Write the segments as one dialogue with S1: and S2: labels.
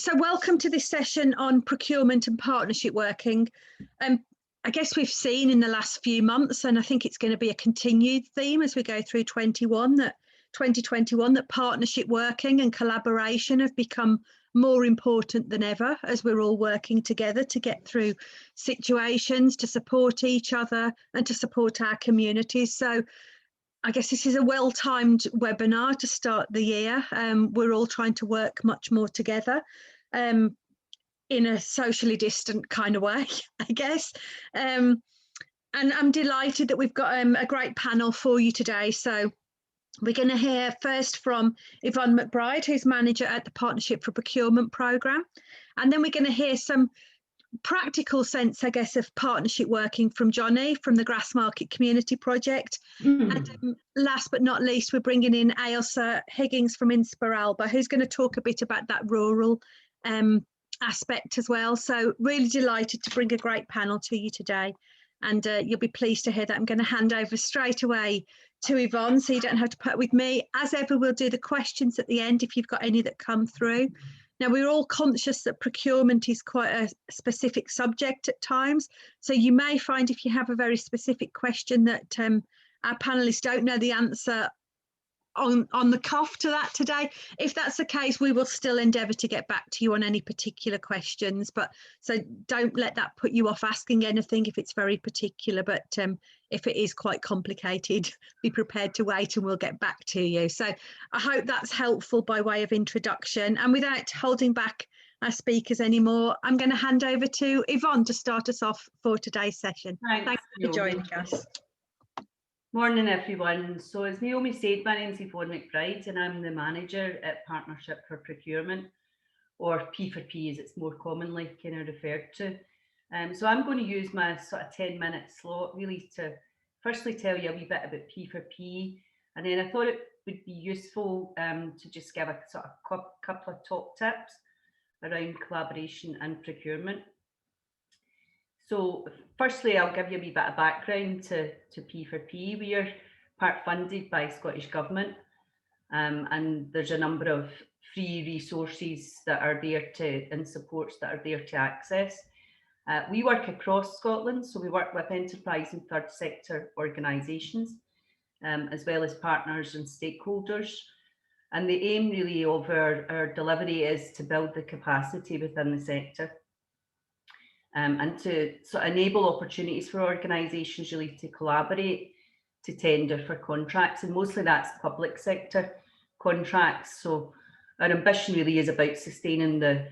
S1: So welcome to this session on procurement and partnership working. I guess we've seen in the last few months, and I think it's going to be a continued theme as we go through 2021, that partnership working and collaboration have become more important than ever as we're all working together to get through situations, to support each other and to support our communities. So I guess this is a well-timed webinar to start the year. We're all trying to work much more together in a socially distant kind of way, I guess. And I'm delighted that we've got a great panel for you today. So we're going to hear first from Yvonne McBride, who's manager at the Partnership for Procurement programme. And then we're going to hear some practical sense, I guess, of partnership working from Jonny from the Grassmarket Community Project. And last but not least, we're bringing in Ailsa Higgins from InspirAlba, who's going to talk a bit about that rural aspect as well. So really delighted to bring a great panel to you today. And you'll be pleased to hear that. I'm going to hand over straight away to Yvonne, so you don't have to put with me. As ever, we'll do the questions at the end if you've got any that come through. Now, we're all conscious that procurement is quite a specific subject at times. So you may find if you have a very specific question that our panelists don't know the answer on the cuff to that today. If that's the case, we will still endeavour to get back to you on any particular questions. But so don't let that put you off asking anything if it's very particular. But if it is quite complicated, be prepared to wait and we'll get back to you. So I hope that's helpful by way of introduction. And without holding back our speakers anymore, I'm going to hand over to Yvonne to start us off for today's session. Thanks for joining us.
S2: Morning everyone. So as Naomi said, my name's Yvonne McBride and I'm the manager at Partnership for Procurement, or P4P as it's more commonly kind of referred to. So I'm going to use my sort of 10-minute slot really to firstly tell you a wee bit about P4P, and then I thought it would be useful to just give a sort of couple of top tips around collaboration and procurement. So firstly, I'll give you a wee bit of background to P4P. We are part funded by Scottish Government, and there's a number of free resources that are there and supports that are there to access. We work across Scotland, so we work with enterprise and third sector organisations, as well as partners and stakeholders. And the aim really of our delivery is to build the capacity within the sector. And to sort of enable opportunities for organisations really to collaborate, to tender for contracts, and mostly that's public sector contracts. So our ambition really is about sustaining the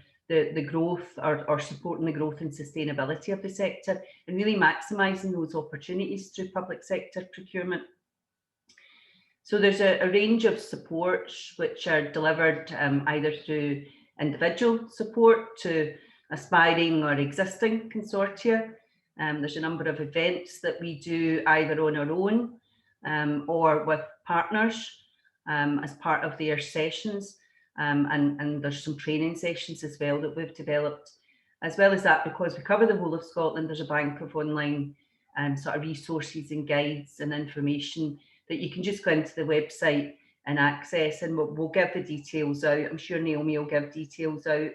S2: growth or supporting the growth and sustainability of the sector, and really maximising those opportunities through public sector procurement. So there's a range of supports which are delivered either through individual support to aspiring or existing consortia. There's a number of events that we do either on our own or with partners as part of their sessions, and there's some training sessions as well that we've developed. As well as that, because we cover the whole of Scotland, there's a bank of online sort of resources and guides and information that you can just go into the website and access, and we'll give the details out. I'm sure Naomi will give details out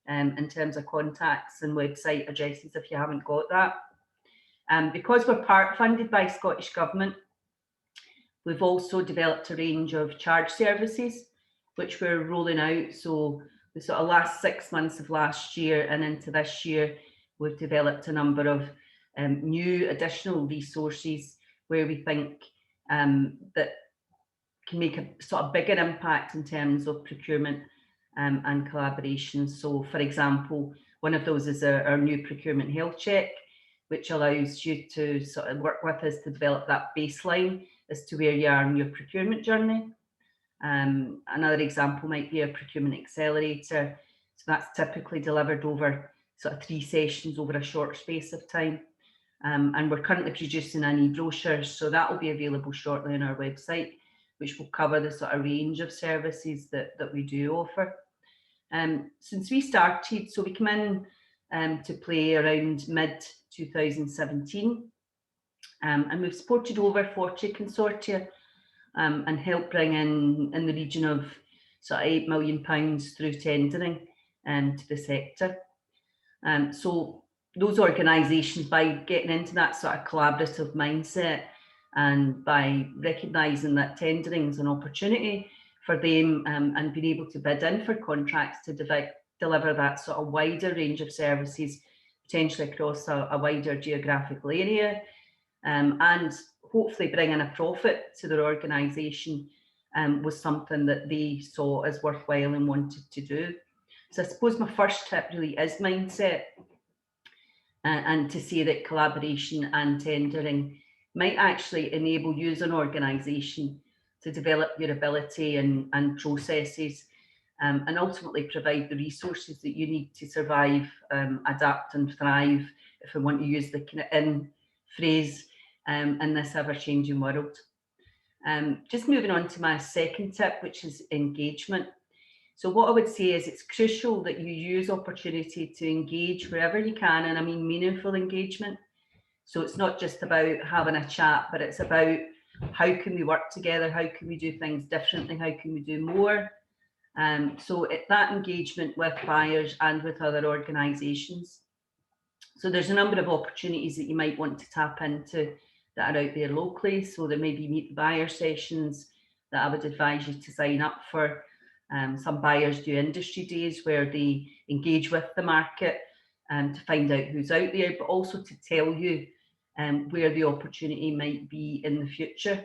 S2: in terms of contacts and website addresses if you haven't got that. Because we're part funded by Scottish Government, we've also developed a range of charge services which we're rolling out. So the sort of last 6 months of last year and into this year, we've developed a number of new additional resources where we think that can make a sort of bigger impact in terms of procurement and collaboration. So for example, one of those is our new procurement health check, which allows you to sort of work with us to develop that baseline as to where you are in your procurement journey. Another example might be a procurement accelerator. So that's typically delivered over sort of 3 sessions over a short space of time. And we're currently producing an e-brochure, so that will be available shortly on our website, which will cover the sort of range of services that we do offer. Since we started, so we came in to play around mid-2017, and we've supported over 40 consortia and helped bring in the region of sort of £8 million through tendering to the sector. So those organisations, by getting into that sort of collaborative mindset and by recognising that tendering is an opportunity for them, and being able to bid in for contracts to deliver that sort of wider range of services, potentially across a wider geographical area, and hopefully bringing a profit to their organisation, was something that they saw as worthwhile and wanted to do. So I suppose my first tip really is mindset, and to say that collaboration and tendering might actually enable you as an organisation to develop your ability and processes, and ultimately provide the resources that you need to survive, adapt and thrive, if we want to use the kind of in phrase, in this ever-changing world. Just moving on to my second tip, which is engagement. So what I would say is it's crucial that you use opportunity to engage wherever you can, and I mean meaningful engagement. So it's not just about having a chat, but it's about how can we work together, how can we do things differently, how can we do more. So that engagement with buyers and with other organisations. So there's a number of opportunities that you might want to tap into that are out there locally. So there may be meet the buyer sessions that I would advise you to sign up for. Some buyers do industry days where they engage with the market to find out who's out there, but also to tell you where the opportunity might be in the future.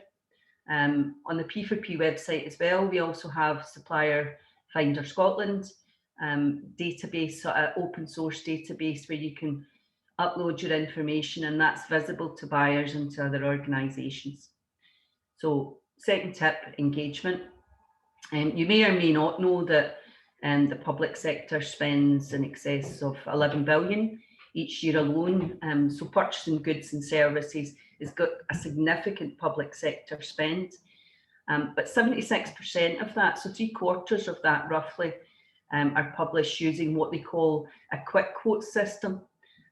S2: On the P4P website as well, we also have Supplier Finder Scotland database, sort of open source database where you can upload your information, and that's visible to buyers and to other organisations. So second tip, engagement. You may or may not know that the public sector spends in excess of 11 billion each year alone. So purchasing goods and services has got a significant public sector spend. But 76% of that, so 3/4 of that roughly, are published using what they call a quick quote system.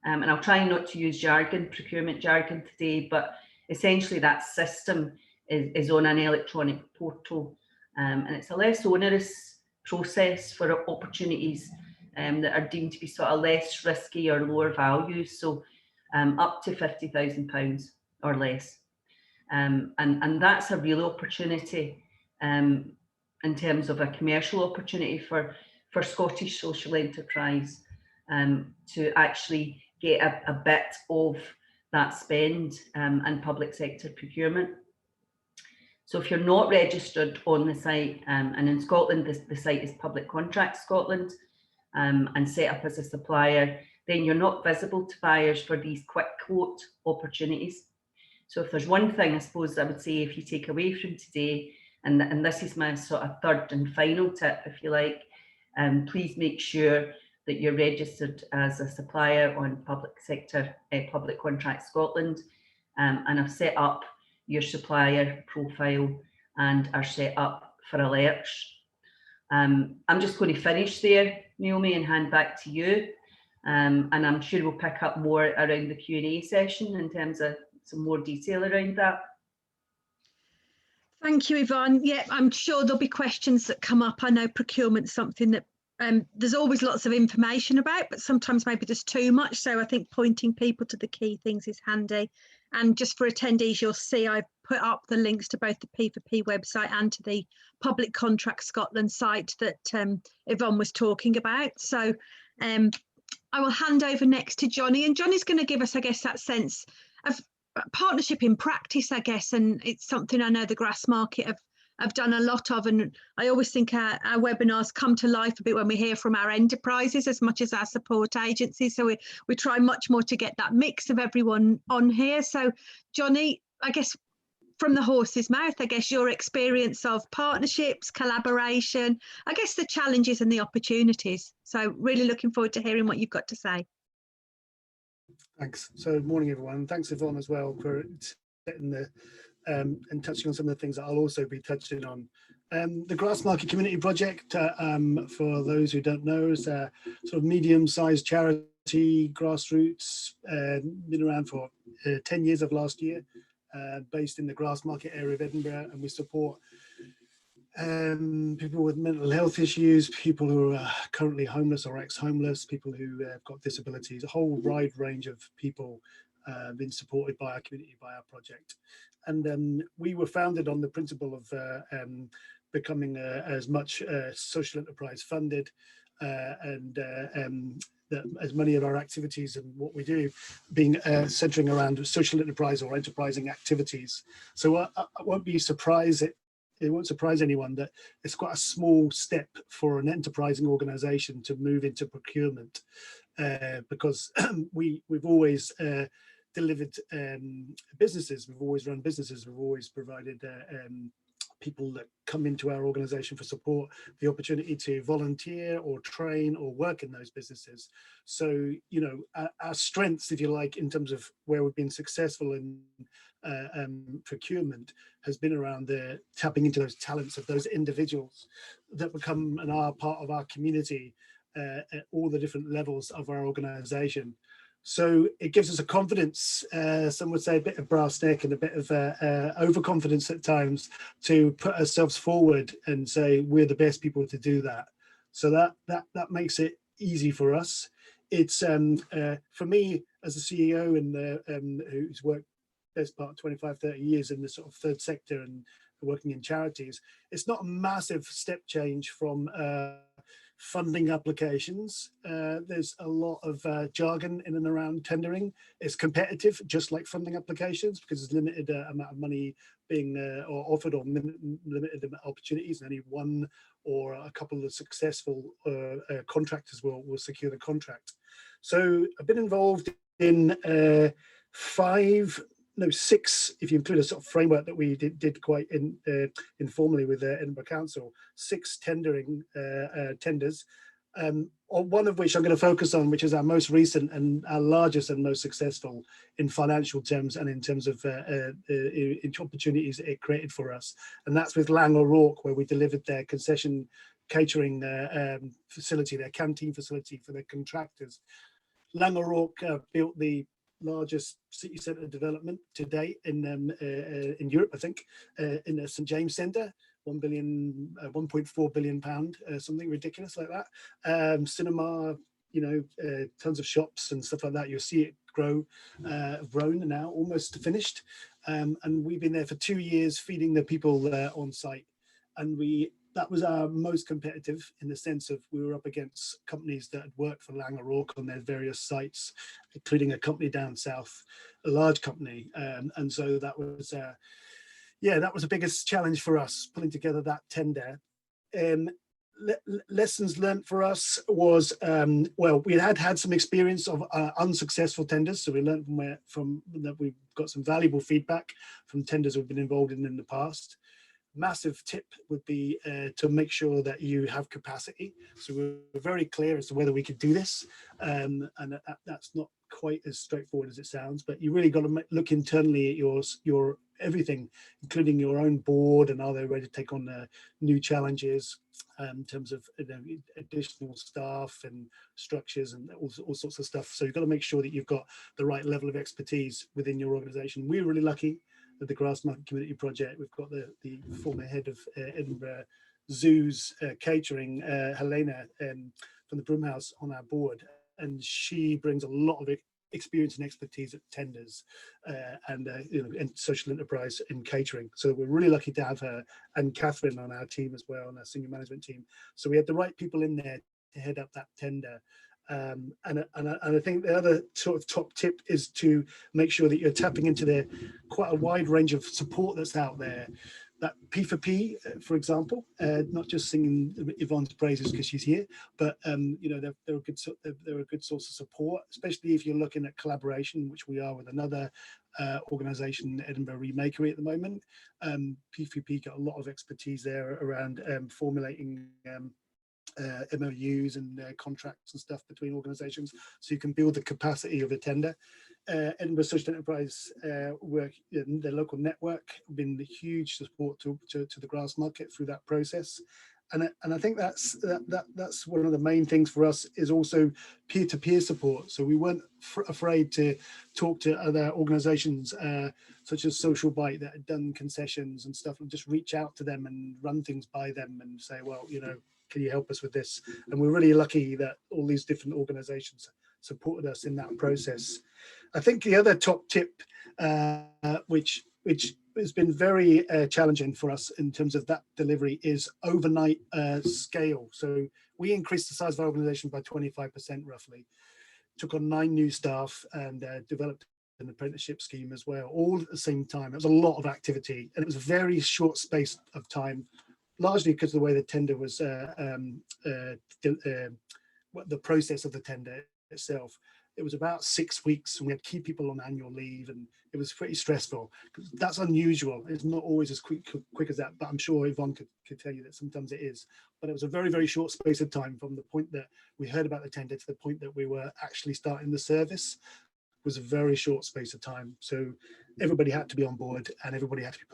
S2: And I'll try not to use procurement jargon today, but essentially that system is on an electronic portal. And it's a less onerous process for opportunities that are deemed to be sort of less risky or lower value, so up to £50,000 or less. And that's a real opportunity in terms of a commercial opportunity for Scottish social enterprise to actually get a bit of that spend and public sector procurement. So if you're not registered on the site, and in Scotland, the site is Public Contracts Scotland, and set up as a supplier, then you're not visible to buyers for these quick quote opportunities. So if there's one thing, I suppose I would say, if you take away from today, and this is my sort of third and final tip, if you like, please make sure that you're registered as a supplier on Public Contracts Scotland, and have set up your supplier profile and are set up for alerts. I'm just going to finish there, Naomi, and hand back to you. And I'm sure we'll pick up more around the Q&A session in terms of some more detail around that.
S1: Thank you, Yvonne. Yeah, I'm sure there'll be questions that come up. I know procurement's something that there's always lots of information about, but sometimes maybe there's too much. So I think pointing people to the key things is handy. And just for attendees, you'll see I've put up the links to both the P4P website and to the Public Contract Scotland site that Yvonne was talking about. So I will hand over next to Jonny, and Jonny's going to give us, I guess, that sense of partnership in practice, I guess, and it's something I know the Grassmarket have done a lot of, and I always think our webinars come to life a bit when we hear from our enterprises as much as our support agencies, so we try much more to get that mix of everyone on here. So Jonny, I guess from the horse's mouth, I guess your experience of partnerships, collaboration, I guess the challenges and the opportunities. So really looking forward to hearing what you've got to say.
S3: Thanks. So morning everyone. Thanks Yvonne as well for setting the and touching on some of the things that I'll also be touching on. The Grassmarket Community Project, for those who don't know, is a sort of medium-sized charity, grassroots, been around for 10 years of last year, based in the Grassmarket area of Edinburgh, and we support people with mental health issues, people who are currently homeless or ex-homeless, people who have got disabilities, a whole wide range of people been supported by our community, by our project. And we were founded on the principle of becoming as much social enterprise funded and that as many of our activities and what we do being centering around social enterprise or enterprising activities. So I won't be surprised, it won't surprise anyone that it's quite a small step for an enterprising organization to move into procurement because we've always delivered businesses, we've always run businesses, we've always provided people that come into our organization for support the opportunity to volunteer or train or work in those businesses. So, you know, our strengths, if you like, in terms of where we've been successful in procurement has been around the tapping into those talents of those individuals that become and are part of our community at all the different levels of our organization. So it gives us a confidence, some would say a bit of brass neck and a bit of overconfidence at times to put ourselves forward and say we're the best people to do that. So that makes it easy for us. It's for me as a CEO and who's worked best part of 25, 30 years in the sort of third sector and working in charities, it's not a massive step change from funding applications. There's a lot of jargon in and around tendering. It's competitive, just like funding applications, because there's limited amount of money being or offered, or limited opportunities, and only one or a couple of successful contractors will secure the contract. So I've been involved in 6, if you include a sort of framework that we did quite informally with Edinburgh Council, 6 tenders, one of which I'm going to focus on, which is our most recent and our largest and most successful in financial terms and in terms of opportunities it created for us. And that's with Lang O'Rourke, where we delivered their concession catering facility, their canteen facility for their contractors. Lang O'Rourke built the largest city centre development to date in Europe, I think, in the St James Centre, 1.4 billion pound, something ridiculous like that. Cinema, you know, tons of shops and stuff like that. You'll see it grown now, almost finished. And we've been there for 2 years, feeding the people on site, and that was our most competitive, in the sense of we were up against companies that had worked for Lang O'Rourke on their various sites, including a company down south, a large company. And so that was, that was the biggest challenge for us, pulling together that tender. Lessons learned for us was, well, we had some experience of unsuccessful tenders. So we learned from that. We've got some valuable feedback from tenders we've been involved in the past. Massive tip would be to make sure that you have capacity. So we're very clear as to whether we could do this, and that's not quite as straightforward as it sounds. But you really got to look internally at your everything, including your own board, and are they ready to take on new challenges in terms of additional staff and structures and all sorts of stuff. So you've got to make sure that you've got the right level of expertise within your organisation. We're really lucky. At the Grassmarket Community Project, we've got the former head of Edinburgh Zoo's catering, Helena, from the Broomhouse, on our board, and she brings a lot of experience and expertise at tenders and social enterprise in catering. So we're really lucky to have her, and Catherine on our team as well, on our senior management team. So we had the right people in there to head up that tender. And I think the other sort of top tip is to make sure that you're tapping into quite a wide range of support that's out there. That P4P, for example, not just singing Yvonne's praises because she's here, but they're a good source of support, especially if you're looking at collaboration, which we are with another organisation, Edinburgh Remakery, at the moment. P4P got a lot of expertise there around formulating MOUs and contracts and stuff between organisations, so you can build the capacity of a tender. Edinburgh Social Enterprise work in their local network, been a huge support to the Grassmarket through that process. I think that's one of the main things for us, is also peer-to-peer support. So we weren't afraid to talk to other organisations such as Social Bite that had done concessions and stuff, and just reach out to them and run things by them and say, well, you know, can you help us with this? And we're really lucky that all these different organisations supported us in that process. I think the other top tip, which has been very challenging for us in terms of that delivery, is overnight scale. So we increased the size of our organisation by 25% roughly, took on 9 new staff, and developed an apprenticeship scheme as well, all at the same time. It was a lot of activity, and it was a very short space of time, largely because of the way the tender was, the process of the tender itself. It was about 6 weeks, and we had to keep people on annual leave, and it was pretty stressful. That's unusual. It's not always as quick as that, but I'm sure Yvonne could tell you that sometimes it is. But it was a very, very short space of time from the point that we heard about the tender to the point that we were actually starting the service. Was a very short space of time. So everybody had to be on board, and everybody had to be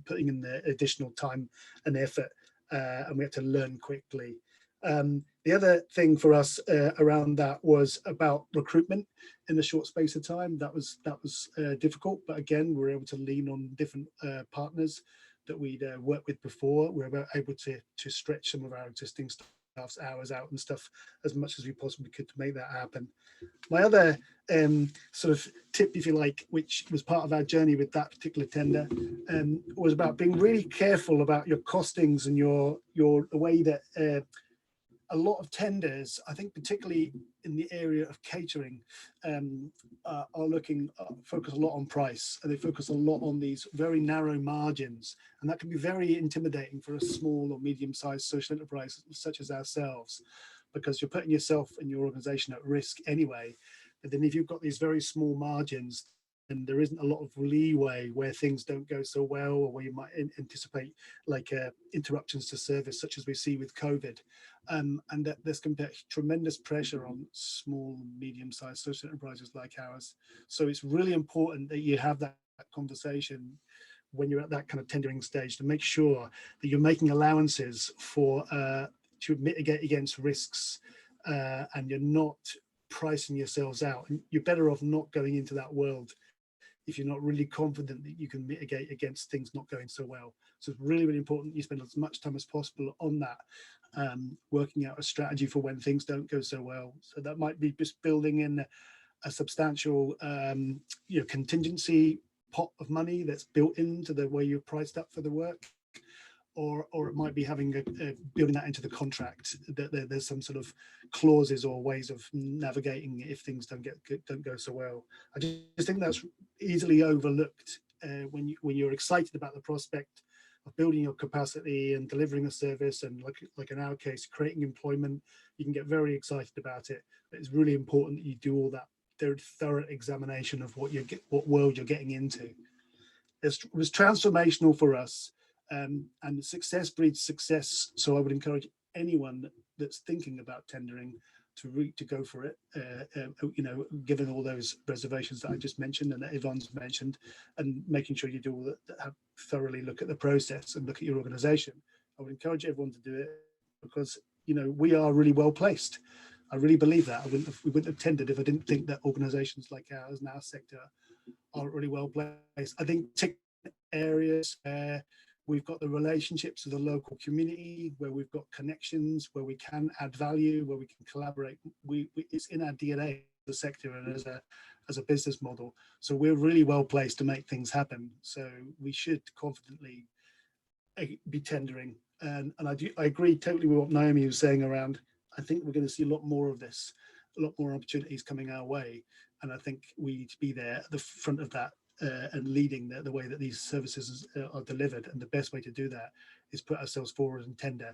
S3: putting in the additional time and effort, and we had to learn quickly. The other thing for us around that was about recruitment in a short space of time. That was difficult, but again, we were able to lean on different partners that we'd worked with before. We were able to stretch some of our existing staff's hours out and stuff as much as we possibly could to make that happen. My other sort of tip, if you like, which was part of our journey with that particular tender, was about being really careful about your costings and the way that a lot of tenders, I think particularly in the area of catering, are focus a lot on price, and they focus a lot on these very narrow margins, and that can be very intimidating for a small or medium-sized social enterprise such as ourselves, because you're putting yourself and your organisation at risk anyway. But then if you've got these very small margins, and there isn't a lot of leeway where things don't go so well, or where you might anticipate like interruptions to service, such as we see with COVID, and that there's tremendous pressure on small, medium-sized social enterprises like ours. So it's really important that you have that conversation when you're at that kind of tendering stage, to make sure that you're making allowances for to mitigate against risks, and you're not pricing yourselves out. And you're better off not going into that world if you're not really confident that you can mitigate against things not going so well. So it's really, really important you spend as much time as possible on that, working out a strategy for when things don't go so well. So that might be just building in a substantial contingency pot of money that's built into the way you're priced up for the work, or it might be having building that into the contract, that there's some sort of clauses or ways of navigating if things don't go so well. I just think that's easily overlooked when you're excited about the prospect of building your capacity and delivering a service, and like in our case, creating employment. You can get very excited about it, but it's really important that you do all that thorough examination of what world you're getting into. It was transformational for us. And success breeds success. So I would encourage anyone that's thinking about tendering to go for it, given all those reservations that I just mentioned and that Yvonne's mentioned, and making sure you do all that, thoroughly look at the process and look at your organisation. I would encourage everyone to do it, because we are really well placed. I really believe that. We wouldn't have tendered if I didn't think that organisations like ours in our sector are really well placed. I think areas where we've got the relationships with the local community, where we've got connections, where we can add value, where we can collaborate. It's in our DNA, the sector, and as a business model. So we're really well placed to make things happen. So we should confidently be tendering. And I agree totally with what Naomi was saying around. I think we're going to see a lot more of this, a lot more opportunities coming our way. And I think we need to be there at the front of that. And leading the way that these services are delivered. And the best way to do that is put ourselves forward and tender,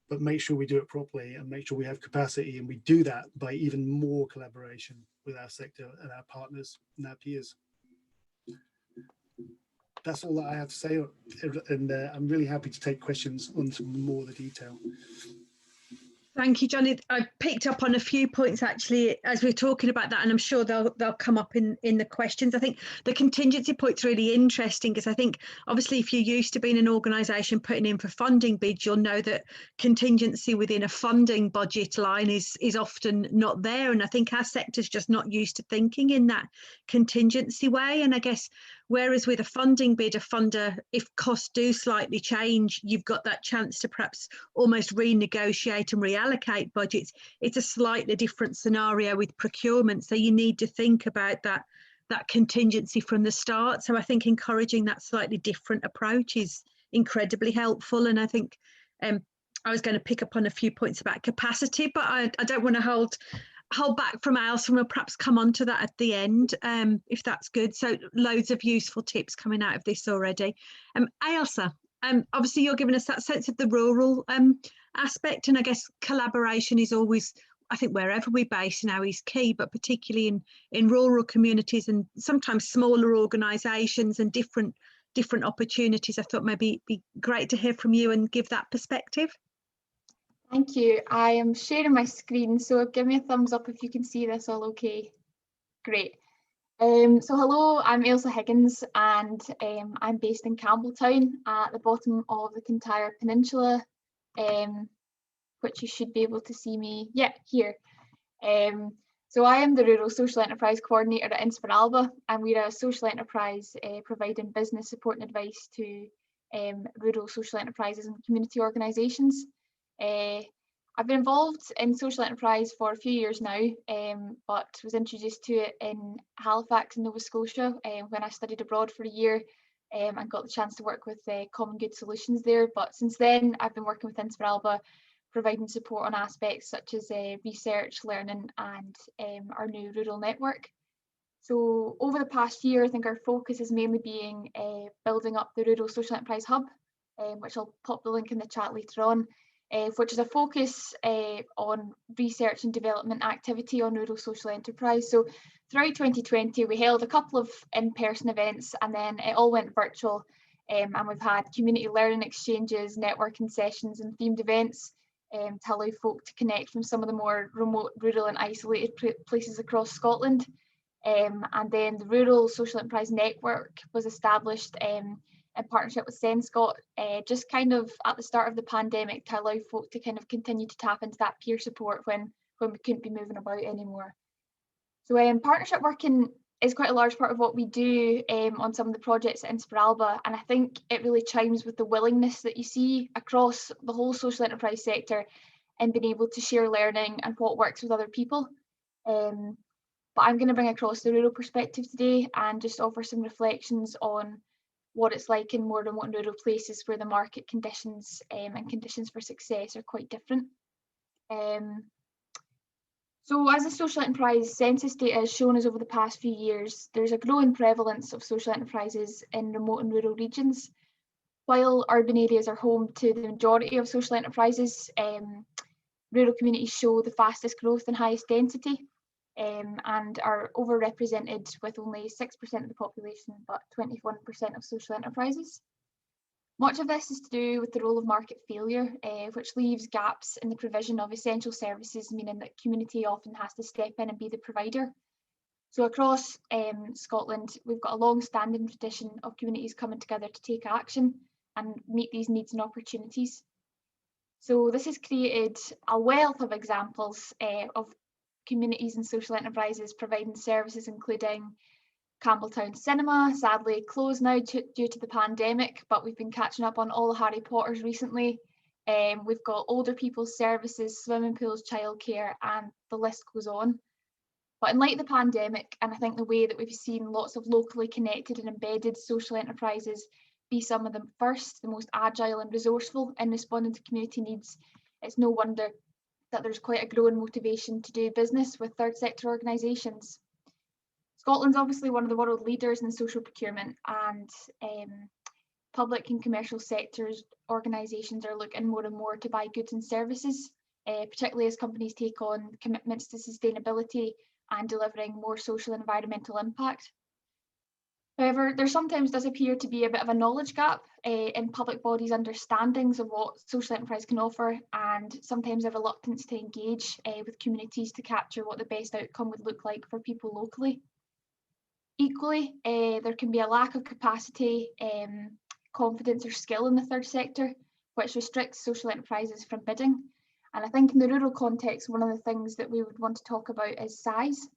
S3: but make sure we do it properly and make sure we have capacity. And we do that by even more collaboration with our sector and our partners and our peers. That's all that I have to say. And I'm really happy to take questions on some more of the detail.
S1: Thank you, Jonny. I picked up on a few points actually as we're talking about that, and I'm sure they'll come up in the questions. I think the contingency point's really interesting because I think obviously if you're used to being an organisation putting in for funding bids, you'll know that contingency within a funding budget line is often not there, and I think our sector's just not used to thinking in that contingency way. And I guess whereas with a funding bid, a funder, if costs do slightly change, you've got that chance to perhaps almost renegotiate and reallocate budgets. It's a slightly different scenario with procurement, so you need to think about that contingency from the start. So I think encouraging that slightly different approach is incredibly helpful. And I think I was going to pick up on a few points about capacity, but I don't want to hold back from Ailsa, and we'll perhaps come on to that at the end, if that's good. So loads of useful tips coming out of this already. Ailsa, obviously you're giving us that sense of the rural aspect, and I guess collaboration is always, I think wherever we base now is key, but particularly in rural communities and sometimes smaller organisations and different opportunities. I thought maybe it'd be great to hear from you and give that perspective.
S4: Thank you. I am sharing my screen, so give me a thumbs up if you can see this all okay. Great. So hello, I'm Ailsa Higgins, and I'm based in Campbelltown at the bottom of the Kintyre Peninsula, which you should be able to see me, yeah, here. So I am the Rural Social Enterprise Coordinator at InspirAlba, and we're a social enterprise providing business support and advice to rural social enterprises and community organisations. I've been involved in social enterprise for a few years now, but was introduced to it in Halifax in Nova Scotia when I studied abroad for a year and got the chance to work with Common Good Solutions there. But since then, I've been working with InspirAlba, providing support on aspects such as research, learning, and our new rural network. So over the past year, I think our focus is mainly being building up the Rural Social Enterprise Hub, which I'll pop the link in the chat later on, which is a focus on research and development activity on rural social enterprise. So throughout 2020, we held a couple of in-person events, and then it all went virtual. And we've had community learning exchanges, networking sessions, and themed events to allow folk to connect from some of the more remote, rural and isolated places across Scotland. And then the Rural Social Enterprise Network was established in partnership with Scott, just kind of at the start of the pandemic to allow folk to kind of continue to tap into that peer support when we couldn't be moving about anymore. So partnership working is quite a large part of what we do on some of the projects at InspirAlba, and I think it really chimes with the willingness that you see across the whole social enterprise sector in being able to share learning and what works with other people. But I'm going to bring across the rural perspective today and just offer some reflections on what it's like in more remote and rural places where the market conditions and conditions for success are quite different. So as the social enterprise census data has shown us over the past few years, there's a growing prevalence of social enterprises in remote and rural regions. While urban areas are home to the majority of social enterprises, rural communities show the fastest growth and highest density, and are overrepresented with only 6% of the population, but 21% of social enterprises. Much of this is to do with the role of market failure, which leaves gaps in the provision of essential services, meaning that community often has to step in and be the provider. So across Scotland, we've got a long-standing tradition of communities coming together to take action and meet these needs and opportunities. So this has created a wealth of examples of communities and social enterprises providing services, including Campbelltown Cinema, sadly closed now due to the pandemic, but we've been catching up on all the Harry Potters recently. We've got older people's services, swimming pools, childcare, and the list goes on. But in light of the pandemic, and I think the way that we've seen lots of locally connected and embedded social enterprises be some of the first, the most agile and resourceful in responding to community needs, it's no wonder that there's quite a growing motivation to do business with third sector organisations. Scotland's obviously one of the world leaders in social procurement, and public and commercial sectors organisations are looking more and more to buy goods and services, particularly as companies take on commitments to sustainability and delivering more social and environmental impact. However, there sometimes does appear to be a bit of a knowledge gap in public bodies' understandings of what social enterprise can offer, and sometimes a reluctance to engage with communities to capture what the best outcome would look like for people locally. Equally, there can be a lack of capacity, confidence or skill in the third sector, which restricts social enterprises from bidding. And I think in the rural context, one of the things that we would want to talk about is size.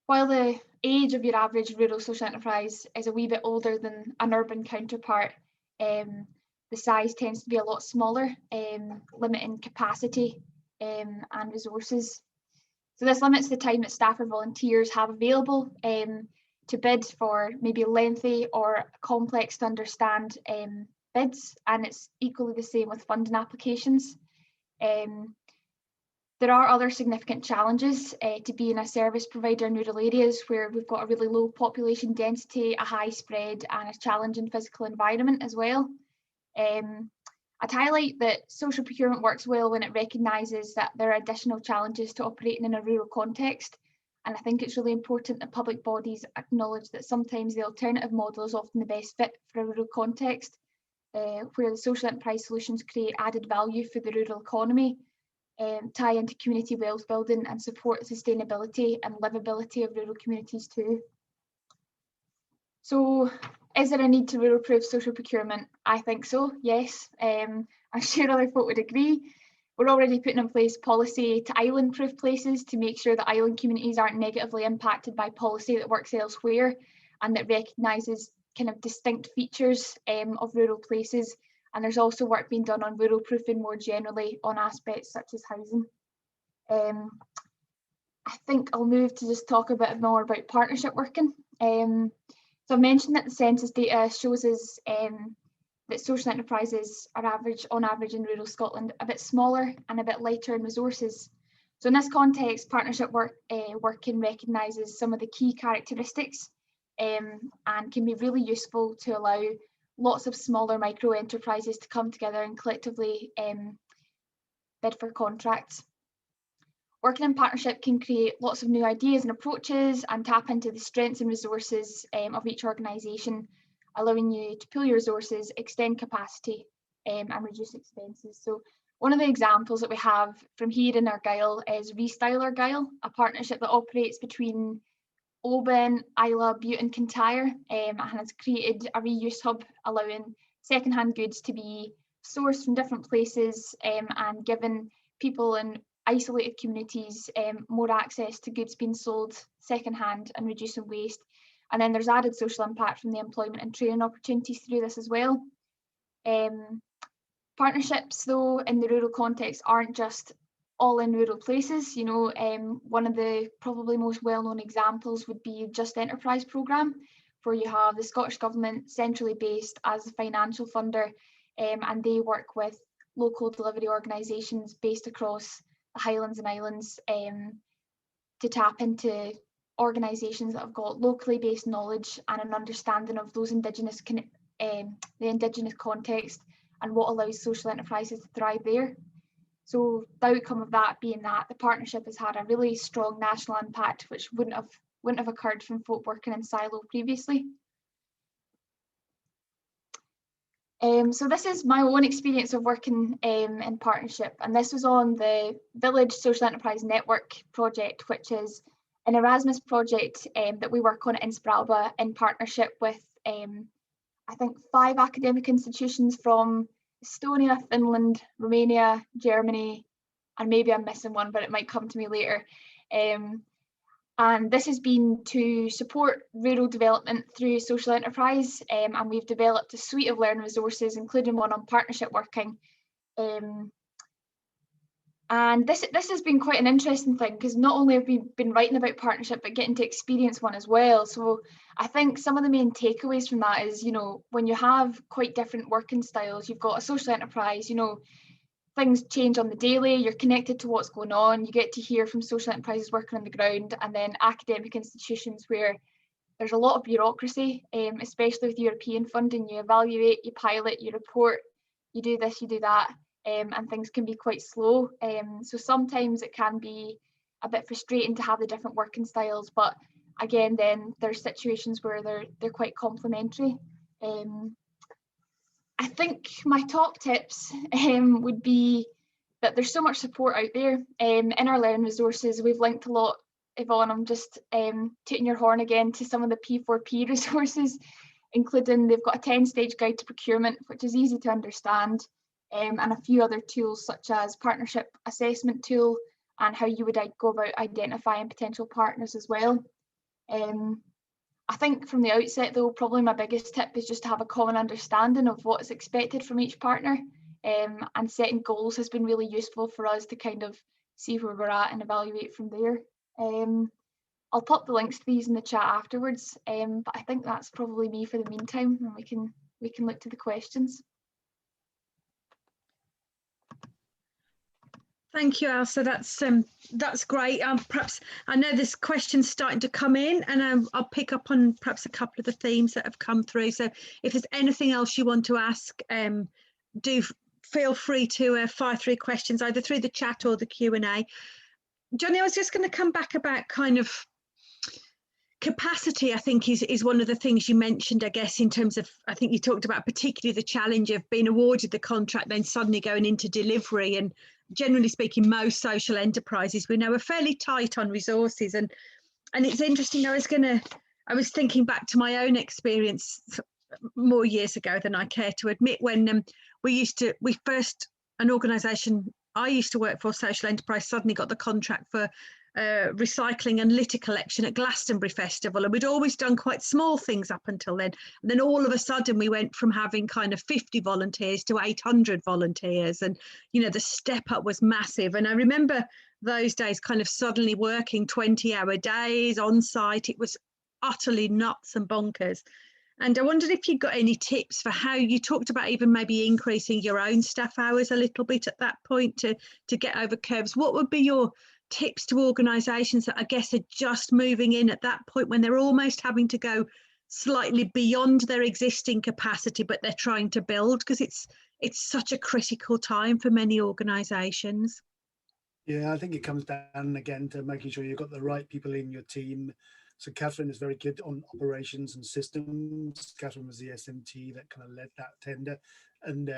S4: While the age of your average rural social enterprise is a wee bit older than an urban counterpart, the size tends to be a lot smaller, limiting capacity and resources. So this limits the time that staff or volunteers have available to bid for maybe lengthy or complex to understand bids, and it's equally the same with funding applications. There are other significant challenges to being a service provider in rural areas where we've got a really low population density, a high spread and a challenging physical environment as well. I'd highlight that social procurement works well when it recognises that there are additional challenges to operating in a rural context. And I think it's really important that public bodies acknowledge that sometimes the alternative model is often the best fit for a rural context, where the social enterprise solutions create added value for the rural economy, tie into community wealth building and support the sustainability and livability of rural communities too. So, is there a need to rural-proof social procurement? I think so, yes. I'm sure other folk would agree. We're already putting in place policy to island-proof places to make sure that island communities aren't negatively impacted by policy that works elsewhere and that recognises kind of distinct features of rural places. And there's also work being done on rural proofing more generally on aspects such as housing. I think I'll move to just talk a bit more about partnership working. So I mentioned that the census data shows us that social enterprises are on average in rural Scotland a bit smaller and a bit lighter in resources. So in this context, partnership working recognises some of the key characteristics and can be really useful to allow lots of smaller micro enterprises to come together and collectively bid for contracts. Working in partnership can create lots of new ideas and approaches and tap into the strengths and resources of each organisation, allowing you to pool your resources, extend capacity and reduce expenses. So one of the examples that we have from here in Argyll is Restyle Argyll, a partnership that operates between Oban, Islay, Bute and Kintyre, and has created a reuse hub allowing second-hand goods to be sourced from different places and given people in isolated communities more access to goods being sold second-hand and reducing waste. And then there's added social impact from the employment and training opportunities through this as well. Partnerships though in the rural context aren't just all in rural places. You know, one of the probably most well-known examples would be Just Enterprise programme, where you have the Scottish Government centrally based as a financial funder, and they work with local delivery organisations based across the Highlands and Islands to tap into organisations that have got locally based knowledge and an understanding of those Indigenous, the Indigenous context and what allows social enterprises to thrive there. So the outcome of that being that the partnership has had a really strong national impact, which wouldn't have occurred from folk working in silo previously. So this is my own experience of working in partnership, and this was on the Village Social Enterprise Network project, which is an Erasmus project that we work on at InspirAlba in partnership with I think 5 academic institutions from Estonia, Finland, Romania, Germany, and maybe I'm missing one, but it might come to me later. And this has been to support rural development through social enterprise, and we've developed a suite of learning resources, including one on partnership working. And this has been quite an interesting thing, because not only have we been writing about partnership, but getting to experience one as well. So I think some of the main takeaways from that is, you know, when you have quite different working styles, you've got a social enterprise, you know, things change on the daily, you're connected to what's going on, you get to hear from social enterprises working on the ground, and then academic institutions where there's a lot of bureaucracy, especially with European funding. You evaluate, you pilot, you report, you do this, you do that, and things can be quite slow. So sometimes it can be a bit frustrating to have the different working styles, but again, then there's situations where they're quite complementary. I think my top tips would be that there's so much support out there. In our learning resources, we've linked a lot. Yvonne, I'm just tooting your horn again to some of the P4P resources, including they've got a 10-stage guide to procurement, which is easy to understand, and a few other tools such as partnership assessment tool and how you would go about identifying potential partners as well. I think from the outset though, probably my biggest tip is just to have a common understanding of what is expected from each partner, and setting goals has been really useful for us to kind of see where we're at and evaluate from there. I'll pop the links to these in the chat afterwards, but I think that's probably me for the meantime, and we can look to the questions.
S1: Thank you, Ailsa. That's great. Perhaps I know this question's starting to come in, and I'll pick up on perhaps a couple of the themes that have come through. So if there's anything else you want to ask, do feel free to fire through questions either through the chat or the Q&A. Jonny, I was just going to come back about kind of capacity. I think is one of the things you mentioned, I guess, in terms of, I think you talked about particularly the challenge of being awarded the contract, then suddenly going into delivery. And generally speaking, most social enterprises we know are fairly tight on resources. And it's interesting, I was thinking back to my own experience more years ago than I care to admit, when an organisation I used to work for, social enterprise, suddenly got the contract for recycling and litter collection at Glastonbury Festival, and we'd always done quite small things up until then. And then all of a sudden we went from having kind of 50 volunteers to 800 volunteers, and the step up was massive. And I remember those days kind of suddenly working 20-hour days on site. It was utterly nuts and bonkers. And I wondered if you got any tips for how you talked about even maybe increasing your own staff hours a little bit at that point to get over curves. What would be your tips to organisations that I guess are just moving in at that point when they're almost having to go slightly beyond their existing capacity, but they're trying to build, because it's such a critical time for many organisations?
S3: Yeah, I think it comes down again to making sure you've got the right people in your team. So Catherine is very good on operations and systems. Catherine was the SMT that kind of led that tender, and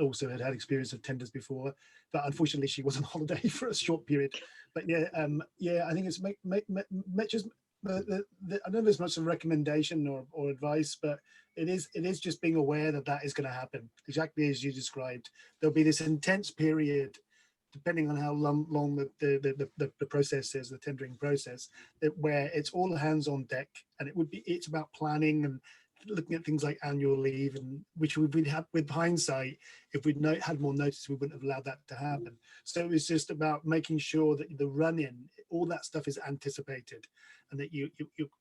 S3: also had experience of tenders before, but unfortunately she was on holiday for a short period. But yeah, I think it's just I don't know if it's much of a recommendation or advice, but it is just being aware that is going to happen exactly as you described. There'll be this intense period, depending on how long the process is, the tendering process, where it's all hands on deck, and it's about planning and looking at things like annual leave, and which we'd have with hindsight, if we'd had more notice, we wouldn't have allowed that to happen. So it's just about making sure that the run-in, all that stuff is anticipated, and that you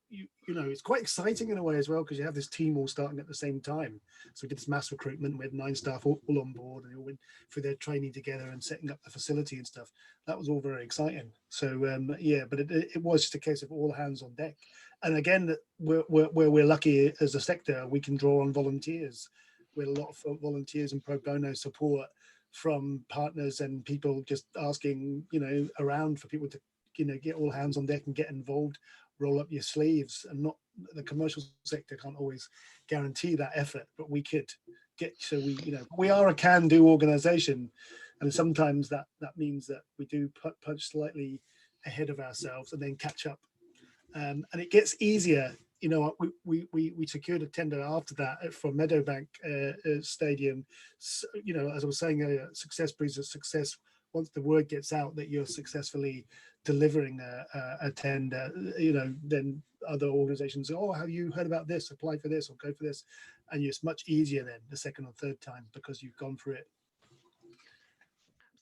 S3: it's quite exciting in a way as well, because you have this team all starting at the same time. So we did this mass recruitment with 9 staff all on board, and they all went through their training together and setting up the facility and stuff. That was all very exciting. So yeah, but it was just a case of all hands on deck. And again, where we're lucky as a sector, we can draw on volunteers. We had a lot of volunteers and pro bono support from partners and people just asking, around for people to, get all hands on deck and get involved, roll up your sleeves. And not the commercial sector can't always guarantee that effort, but we could get. So we are a can-do organisation, and sometimes that means that we do punch slightly ahead of ourselves and then catch up. And it gets easier. We secured a tender after that for Meadowbank Stadium. So, as I was saying, success breeds a success. Once the word gets out that you're successfully delivering a tender, then other organisations say, "Oh, have you heard about this? Apply for this or go for this," and it's much easier then the second or third time because you've gone through it.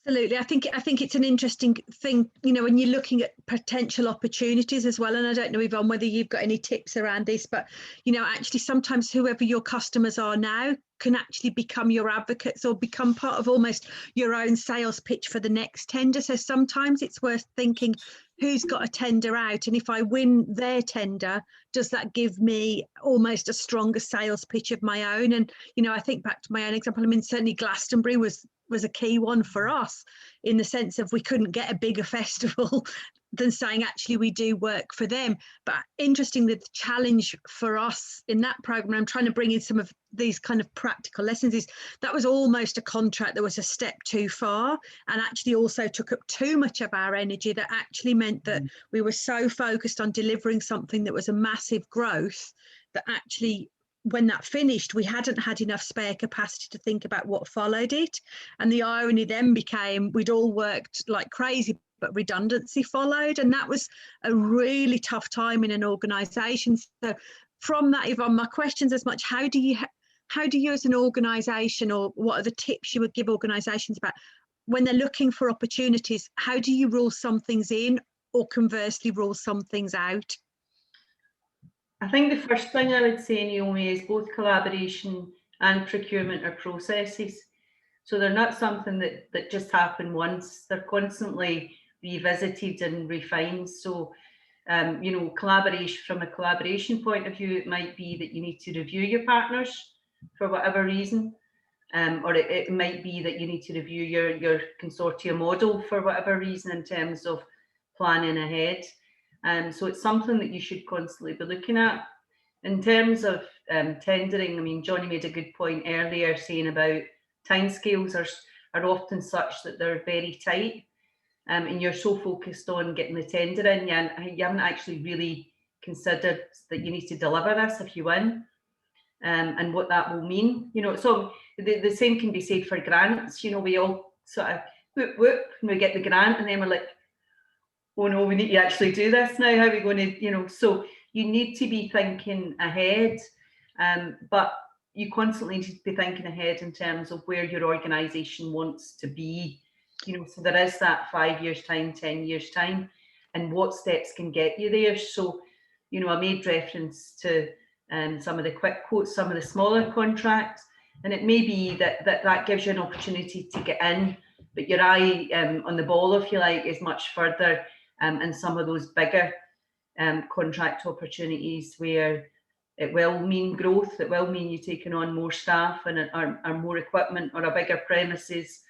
S1: Absolutely. I think it's an interesting thing, when you're looking at potential opportunities as well. And I don't know, Yvonne, whether you've got any tips around this, but, actually sometimes whoever your customers are now can actually become your advocates or become part of almost your own sales pitch for the next tender. So sometimes it's worth thinking, who's got a tender out? And if I win their tender, does that give me almost a stronger sales pitch of my own? And, I think back to my own example, certainly Glastonbury was a key one for us in the sense of we couldn't get a bigger festival than saying actually we do work for them. But interestingly, the challenge for us in that program, I'm trying to bring in some of these kind of practical lessons, is that was almost a contract that was a step too far and actually also took up too much of our energy, that actually meant that we were so focused on delivering something that was a massive growth that actually when that finished, we hadn't had enough spare capacity to think about what followed it. And the irony then became we'd all worked like crazy, but redundancy followed. And that was a really tough time in an organisation. So from that, Yvonne, my question's as much, how do you as an organisation, or what are the tips you would give organisations about when they're looking for opportunities, how do you rule some things in or conversely rule some things out?
S2: I think the first thing I would say, Naomi, is both collaboration and procurement are processes. So they're not something that just happen once. They're constantly revisited and refined. So, you know, collaboration, from a collaboration point of view, it might be that you need to review your partners for whatever reason. Or it might be that you need to review your consortium model for whatever reason in terms of planning ahead. So it's something that you should constantly be looking at. In terms of tendering, I mean, Jonny made a good point earlier saying about timescales are often such that they're very tight, and you're so focused on getting the tender in, you haven't actually really considered that you need to deliver this if you win, and what that will mean. You know, so the same can be said for grants. You know, we all sort of whoop whoop and we get the grant, and then we're like, oh no, we need to actually do this now. How are we going to, you know? So you need to be thinking ahead, but you constantly need to be thinking ahead in terms of where your organisation wants to be. You know, so there is that 5 years time, 10 years time, and what steps can get you there. So, you know, I made reference to some of the quick quotes, some of the smaller contracts, and it may be that gives you an opportunity to get in, but your eye on the ball, if you like, is much further. And some of those bigger contract opportunities where it will mean growth, it will mean you taking on more staff and or more equipment or a bigger premises,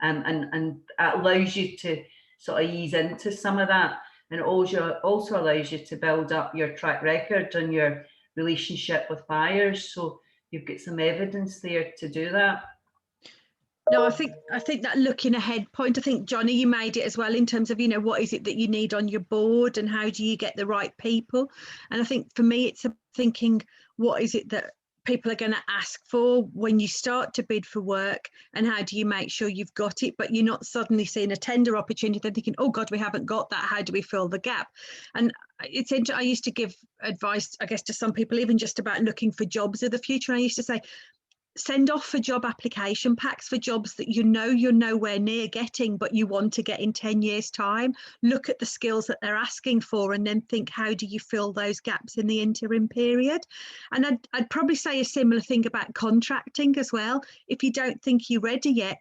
S2: and it allows you to sort of ease into some of that, and it also allows you to build up your track record and your relationship with buyers, so you've got some evidence there to do that.
S1: No, I think that looking ahead point, I think, Jonny, you made it as well in terms of, you know, what is it that you need on your board and how do you get the right people? And I think for me, it's thinking, what is it that people are going to ask for when you start to bid for work, and how do you make sure you've got it, but you're not suddenly seeing a tender opportunity and thinking, oh God, we haven't got that. How do we fill the gap? And it's I used to give advice, I guess, to some people, even just about looking for jobs of the future. And I used to say, send off for job application packs for jobs that you know you're nowhere near getting, but you want to get in 10 years' time. Look at the skills that they're asking for and then think, how do you fill those gaps in the interim period? And I'd probably say a similar thing about contracting as well. If you don't think you're ready yet,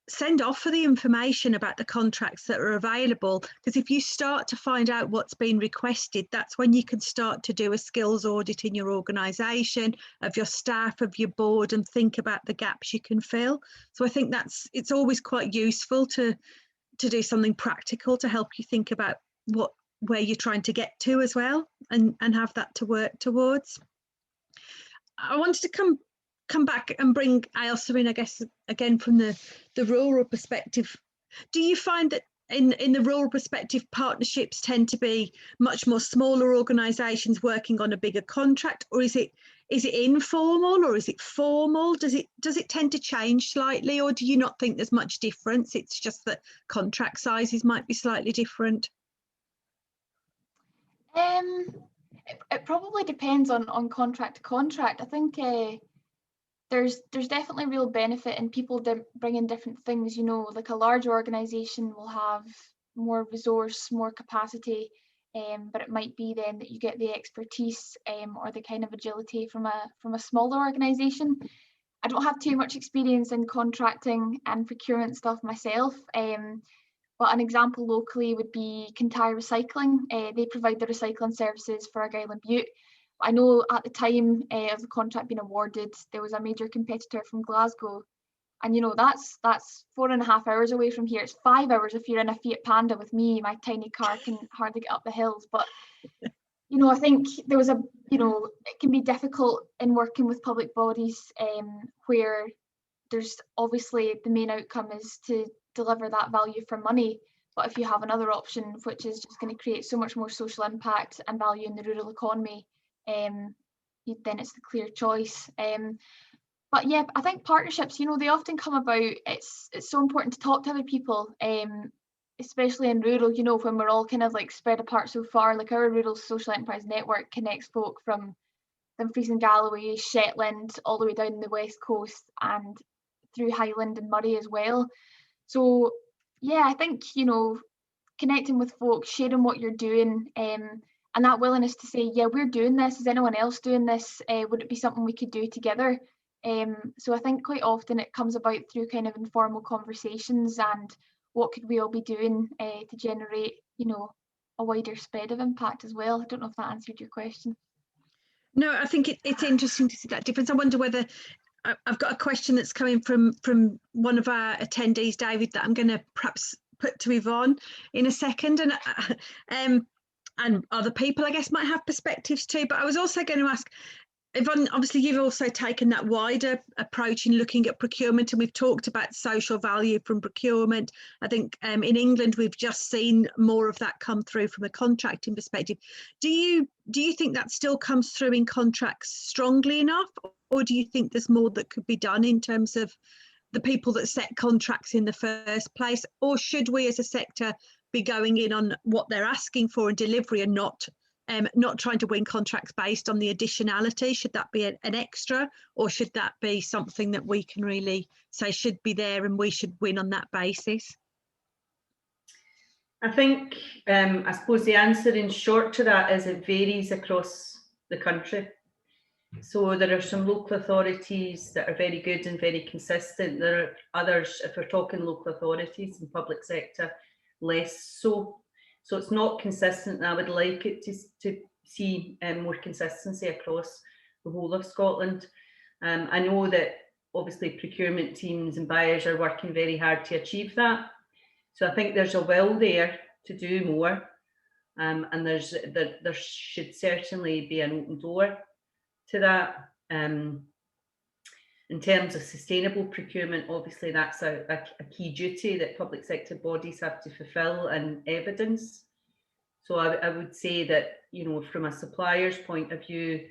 S1: send off for the information about the contracts that are available, because if you start to find out what's been requested, that's when you can start to do a skills audit in your organisation, of your staff, of your board, and think about the gaps you can fill. So I think it's always quite useful to do something practical to help you think about where you're trying to get to as well, and have that to work towards. I wanted to come back and bring Ailsa in, I guess, again from the rural perspective. Do you find that in the rural perspective, partnerships tend to be much more smaller organisations working on a bigger contract, or is it informal, or is it formal? Does it tend to change slightly, or do you not think there's much difference? It's just that contract sizes might be slightly different.
S4: It probably depends on contract to contract. I think there's definitely real benefit in people bringing different things. You know, like a large organisation will have more resource, more capacity, but it might be then that you get the expertise or the kind of agility from a smaller organisation. I don't have too much experience in contracting and procurement stuff myself, but an example locally would be Kintyre Recycling. They provide the recycling services for Argyll and Bute. I know at the time of the contract being awarded, there was a major competitor from Glasgow, And you know, that's 4.5 hours away from here. It's 5 hours if you're in a Fiat Panda with me. My tiny car can hardly get up the hills. But you know, I think there was it can be difficult in working with public bodies where there's obviously the main outcome is to deliver that value for money. But if you have another option, which is just going to create so much more social impact and value in the rural economy, then it's the clear choice. But yeah, I think partnerships, you know, they often come about. It's so important to talk to other people, especially in rural, you know, when we're all kind of like spread apart so far. Like our rural social enterprise network connects folk from Dumfries and Galloway, Shetland, all the way down the west coast and through Highland and Murray as well. So yeah, I think, you know, connecting with folk, sharing what you're doing, and that willingness to say, yeah, we're doing this. Is anyone else doing this? Would it be something we could do together? So I think quite often it comes about through kind of informal conversations and what could we all be doing to generate, you know, a wider spread of impact as well. I don't know if that answered your question.
S1: No, I think it's interesting to see that difference. I wonder whether I've got a question that's coming from one of our attendees, David, that I'm going to perhaps put to Yvonne in a second, and other people, I guess, might have perspectives too. But I was also going to ask, Yvonne, obviously you've also taken that wider approach in looking at procurement, and we've talked about social value from procurement. I think in England we've just seen more of that come through from a contracting perspective. Do you think that still comes through in contracts strongly enough, or do you think there's more that could be done in terms of the people that set contracts in the first place? Or should we as a sector be going in on what they're asking for and delivery, and not trying to win contracts based on the additionality? Should that be an extra, or should that be something that we can really say should be there and we should win on that basis?
S2: I think, I suppose the answer in short to that is it varies across the country. So there are some local authorities that are very good and very consistent. There are others, if we're talking local authorities and public sector, less so. So it's not consistent, and I would like it to see more consistency across the whole of Scotland. I know that obviously procurement teams and buyers are working very hard to achieve that. So I think there's a will there to do more, and there should certainly be an open door to that. In terms of sustainable procurement, obviously that's a key duty that public sector bodies have to fulfil and evidence. So I would say that, you know, from a supplier's point of view,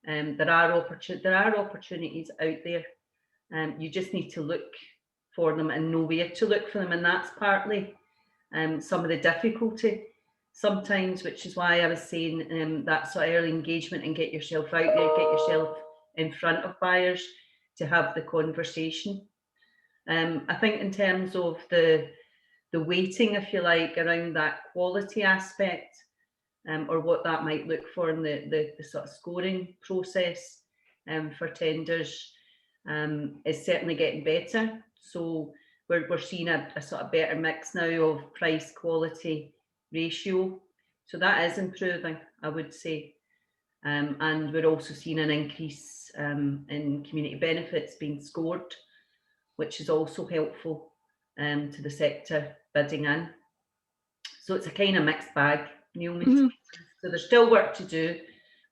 S2: there are opportunities out there. You just need to look for them and know where to look for them, and that's partly some of the difficulty sometimes, which is why I was saying that sort of early engagement and get yourself out there, get yourself in front of buyers to have the conversation. I think in terms of the weighting, if you like, around that quality aspect, or what that might look for in the sort of scoring process for tenders, is certainly getting better. So we're seeing a sort of better mix now of price quality ratio. So that is improving, I would say. And we're also seeing an increase in community benefits being scored, which is also helpful to the sector bidding in. So it's a kind of mixed bag, Naomi. Mm-hmm. So there's still work to do,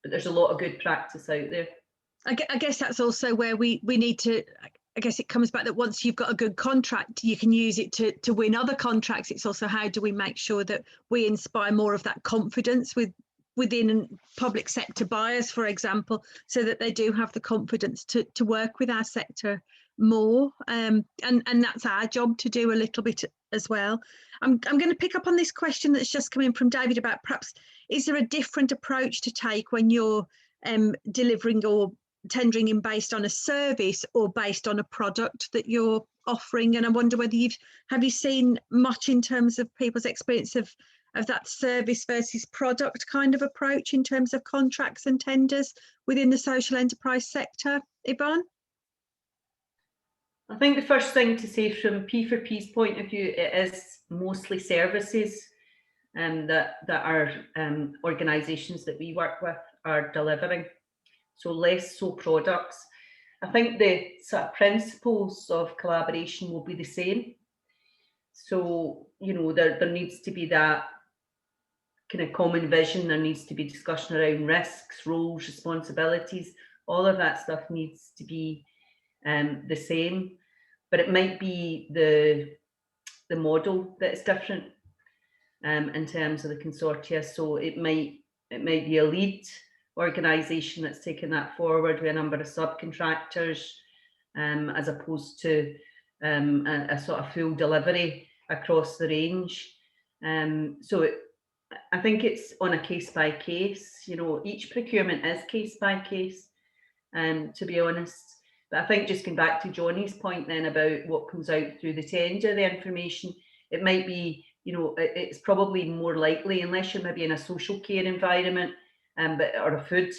S2: but there's a lot of good practice out there.
S1: I guess that's also where we need to, I guess it comes back that once you've got a good contract, you can use it to win other contracts. It's also how do we make sure that we inspire more of that confidence within public sector buyers, for example, so that they do have the confidence to work with our sector more. And that's our job to do a little bit as well. I'm going to pick up on this question that's just come in from David about perhaps, is there a different approach to take when you're delivering or tendering in based on a service or based on a product that you're offering? And I wonder whether have you seen much in terms of people's experience of that service versus product kind of approach in terms of contracts and tenders within the social enterprise sector, Yvonne?
S2: I think the first thing to say from P4P's point of view, it is mostly services that our organisations that we work with are delivering. So less so products. I think the sort of principles of collaboration will be the same. So, you know, there needs to be that kind of common vision. There needs to be discussion around risks, roles, responsibilities. All of that stuff needs to be the same, but it might be the model that is different in terms of the consortia. So it might be a lead organisation that's taken that forward with a number of subcontractors, as opposed to a sort of full delivery across the range. So I think it's on a case by case. You know, each procurement is case by case, to be honest. But I think just going back to Jonny's point then about what comes out through the tender, the information, it might be, you know, it's probably more likely, unless you're maybe in a social care environment, or a food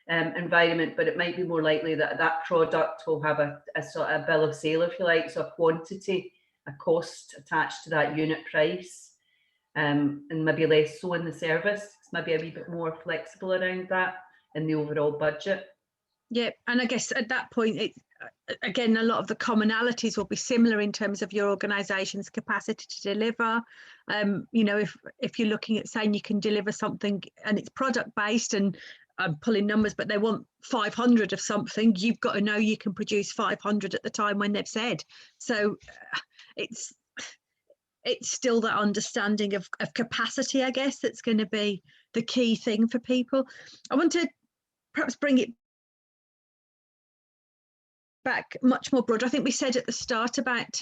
S2: environment, but it might be more likely that that product will have a sort of bill of sale, if you like, so a quantity, a cost attached to that unit price, and maybe less so in the service. It's maybe a wee bit more flexible around that in the overall budget.
S1: Yeah, and I guess at that point, again, a lot of the commonalities will be similar in terms of your organisation's capacity to deliver. You know, if you're looking at saying you can deliver something and it's product based, and I'm pulling numbers, but they want 500 of something, you've got to know you can produce 500 at the time when they've said. So it's still that understanding of capacity, I guess, that's going to be the key thing for people. I want to perhaps bring it back much more broad. I think we said at the start about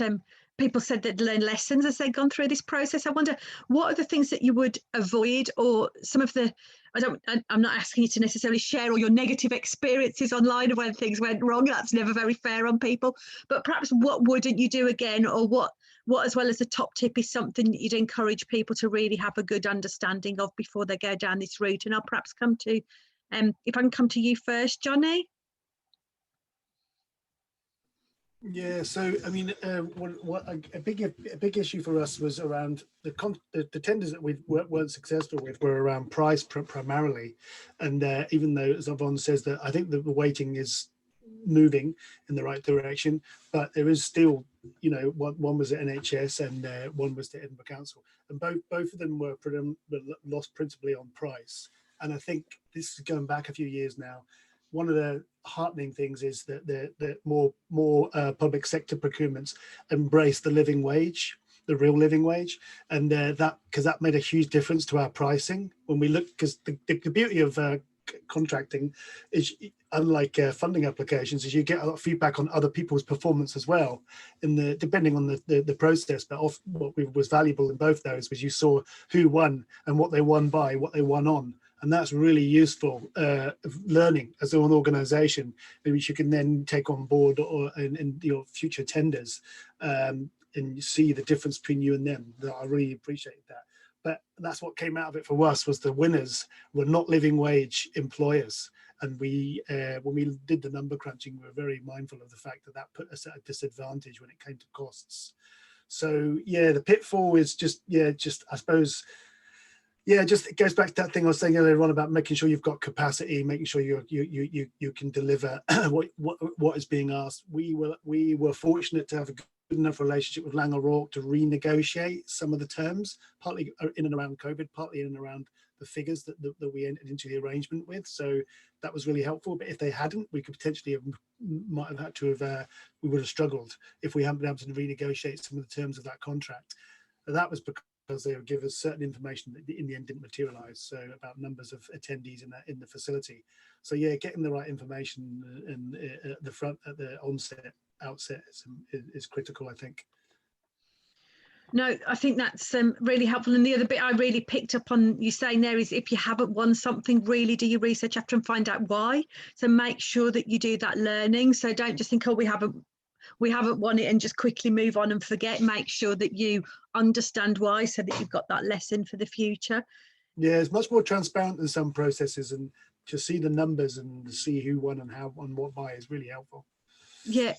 S1: people said they'd learn lessons as they'd gone through this process. I wonder, what are the things that you would avoid, or some of the, I'm not asking you to necessarily share all your negative experiences online of when things went wrong. That's never very fair on people. But perhaps what wouldn't you do again, or what as well as a top tip is something that you'd encourage people to really have a good understanding of before they go down this route? And I'll perhaps come to, if I can come to you first, Jonny.
S3: Yeah, so I mean, a big issue for us was around the tenders that we weren't successful with were around price primarily, and even though, as Yvonne says, that I think the weighting is moving in the right direction, but there is still, you know, one was at NHS and one was to Edinburgh Council, and both of them were lost principally on price. And I think this is going back a few years now. One of the heartening things is that the more public sector procurements embrace the living wage, the real living wage, and that made a huge difference to our pricing when we look. Because the beauty of contracting is, unlike funding applications, is you get a lot of feedback on other people's performance as well, depending on the process. But what was valuable in both those was you saw who won and what they won by, what they won on. And that's really useful learning as an organisation, which you can then take on board or in your future tenders, and you see the difference between you and them. I really appreciate that. But that's what came out of it for us, was the winners were not living wage employers. And we, when we did the number crunching, we were very mindful of the fact that put us at a disadvantage when it came to costs. So yeah, the pitfall is just I suppose. Yeah, just it goes back to that thing I was saying earlier on about making sure you've got capacity, making sure you can deliver what is being asked. We were fortunate to have a good enough relationship with Lang O'Rourke to renegotiate some of the terms, partly in and around COVID, partly in and around the figures that we entered into the arrangement with. So that was really helpful. But if they hadn't, we could potentially might have had to have we would have struggled if we hadn't been able to renegotiate some of the terms of that contract. And that was because they would give us certain information that in the end didn't materialize, so about numbers of attendees in the facility. So yeah, getting the right information at the front, at the outset is critical, I think.
S1: No, I think that's really helpful. And the other bit I really picked up on you saying there is, if you haven't won something, really do your research after and find out why. So make sure that you do that learning. So don't just think, oh, we haven't won it and just quickly move on and forget. Make sure that you understand why, so that you've got that lesson for the future. Yeah,
S3: it's much more transparent than some processes, and to see the numbers and see who won and how and what by is really helpful.
S1: Yeah,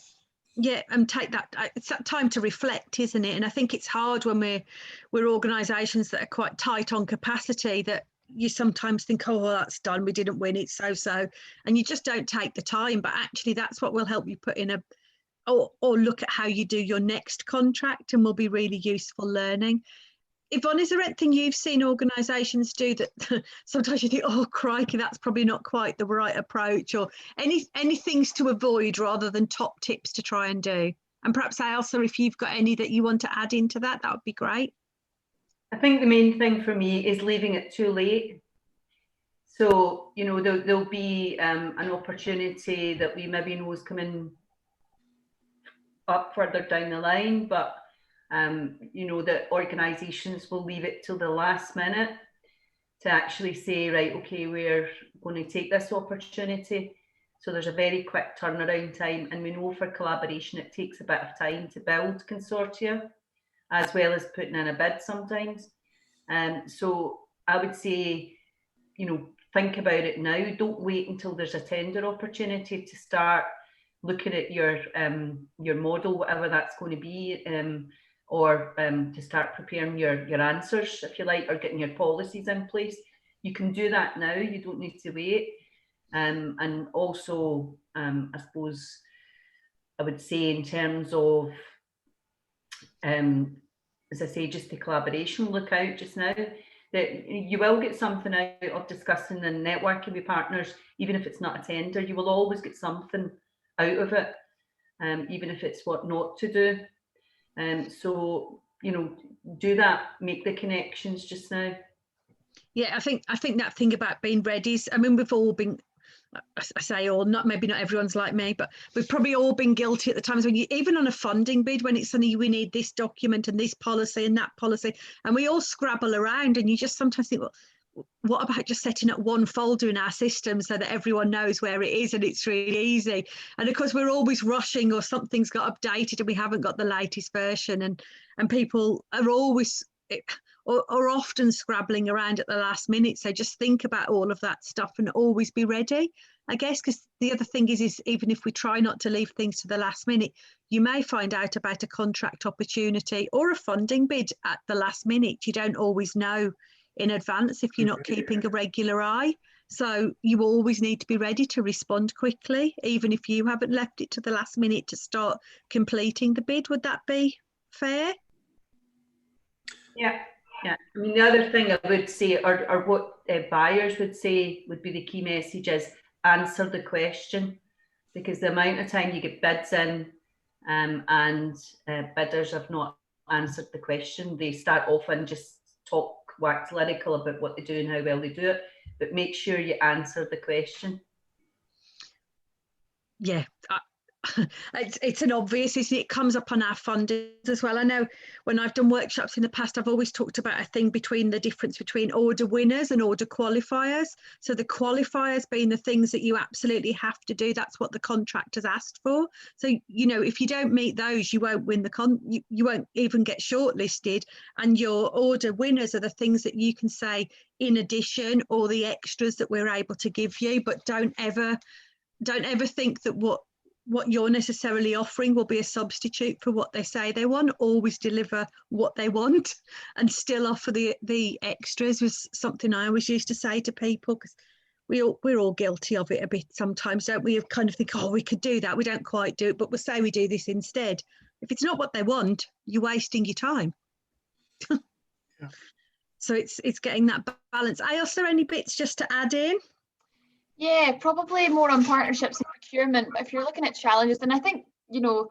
S1: and take that, it's that time to reflect, isn't it? And I think it's hard when we're organisations that are quite tight on capacity, that you sometimes think, oh, well, that's done, we didn't win, it's so, and you just don't take the time. But actually that's what will help you put in or look at how you do your next contract, and will be really useful learning. Yvonne, is there anything you've seen organisations do that sometimes you think, oh crikey, that's probably not quite the right approach, or any things to avoid rather than top tips to try and do? And perhaps Ailsa, if you've got any that you want to add into that, that would be great.
S2: I think the main thing for me is leaving it too late. So, you know, there'll be an opportunity that we maybe know is coming up further down the line, but you know, that organisations will leave it till the last minute to actually say, right, okay, we're going to take this opportunity. So there's a very quick turnaround time, and we know for collaboration it takes a bit of time to build consortia, as well as putting in a bid sometimes. So I would say, you know, think about it now. Don't wait until there's a tender opportunity to start looking at your model, whatever that's going to be, or to start preparing your answers, if you like, or getting your policies in place. You can do that now. You don't need to wait. And also, I suppose I would say in terms of, as I say, just the collaboration, look out just now, that you will get something out of discussing and networking with partners. Even if it's not a tender, you will always get something out of it, even if it's what not to do. So, you know, do that, make the connections just now.
S1: Yeah, I think that thing about being ready is, I mean, we've all been, I say all, not maybe not everyone's like me, but we've probably all been guilty at the times when you, even on a funding bid, when it's something we need this document and this policy and that policy, and we all scrabble around, and you just sometimes think, well, what about just setting up one folder in our system so that everyone knows where it is and it's really easy? And of course we're always rushing, or something's got updated and we haven't got the latest version, and people are always or often scrabbling around at the last minute. So just think about all of that stuff and always be ready, I guess, because the other thing is even if we try not to leave things to the last minute, you may find out about a contract opportunity or a funding bid at the last minute. You don't always know in advance if you're not keeping a regular eye. So you always need to be ready to respond quickly, even if you haven't left it to the last minute to start completing the bid. Would that be fair?
S2: Yeah. Yeah, I mean, the other thing I would say, or what buyers would say would be the key message, is answer the question, because the amount of time you get bids in and bidders have not answered the question, they start off and just wax lyrical about what they do and how well they do it, but make sure you answer the question.
S1: Yeah. It's an obvious, isn't it? It comes up on our funding as well. I know when I've done workshops in the past, I've always talked about a thing between the difference between order winners and order qualifiers. So the qualifiers being the things that you absolutely have to do. That's what the contract has asked for. So, you know, if you don't meet those, you won't win you won't even get shortlisted. And your order winners are the things that you can say in addition, or the extras that we're able to give you. But don't ever think that what you're necessarily offering will be a substitute for what they say they want. Always deliver what they want and still offer the extras, was something I always used to say to people, because we're all guilty of it a bit sometimes, don't we? Kind of think, oh, we could do that, we don't quite do it, but we'll say we do this instead. If it's not what they want, you're wasting your time. Yeah. So it's getting that balance. Ailsa, any bits just to add in?
S4: Yeah, probably more on partnerships and procurement. But if you're looking at challenges, then I think, you know,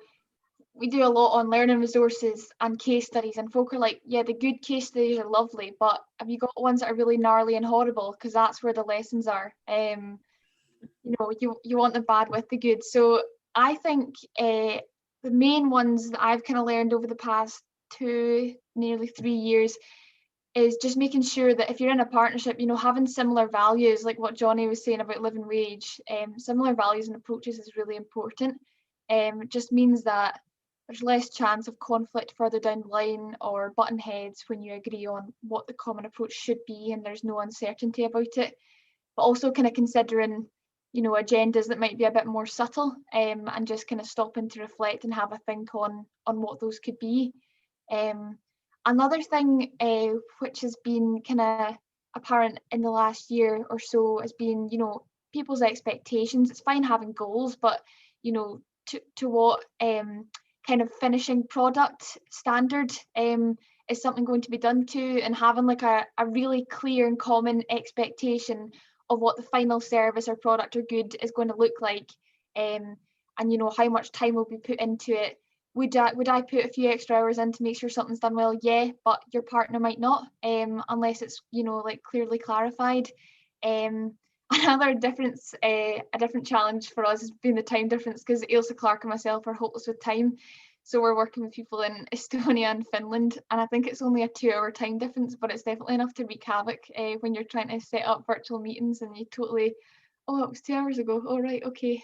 S4: we do a lot on learning resources and case studies, and folk are like, yeah, the good case studies are lovely, but have you got ones that are really gnarly and horrible? Because that's where the lessons are. You know, you want the bad with the good. So I think the main ones that I've kind of learned over the past nearly 3 years is just making sure that if you're in a partnership, you know, having similar values, like what Jonny was saying about living wage, similar values and approaches is really important. It just means that there's less chance of conflict further down the line, or button heads when you agree on what the common approach should be and there's no uncertainty about it. But also kind of considering, you know, agendas that might be a bit more subtle, and just kind of stopping to reflect and have a think on what those could be. Another thing which has been kind of apparent in the last year or so has been, you know, people's expectations. It's fine having goals, but, you know, to what kind of finishing product standard is something going to be done to, and having like a really clear and common expectation of what the final service or product or good is going to look like, and you know, how much time will be put into it. Would I put a few extra hours in to make sure something's done well? Yeah, but your partner might not, unless it's, you know, like clearly clarified. Another difference, a different challenge for us has been the time difference, because Ailsa, Clark and myself are hopeless with time. So we're working with people in Estonia and Finland, and I think it's only a 2-hour time difference, but it's definitely enough to wreak havoc when you're trying to set up virtual meetings and you totally, oh, it was 2 hours ago. Oh, right, okay.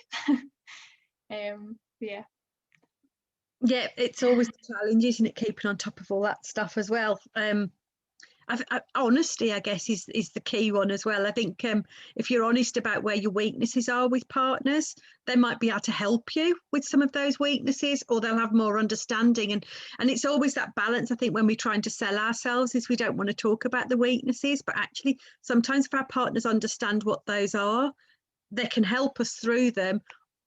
S4: Yeah.
S1: Yeah, it's always a challenge, isn't it, keeping on top of all that stuff as well. Honesty, I guess, is the key one as well. I think if you're honest about where your weaknesses are with partners, they might be able to help you with some of those weaknesses, or they'll have more understanding. And it's always that balance, I think, when we're trying to sell ourselves, is we don't want to talk about the weaknesses, but actually sometimes if our partners understand what those are, they can help us through them,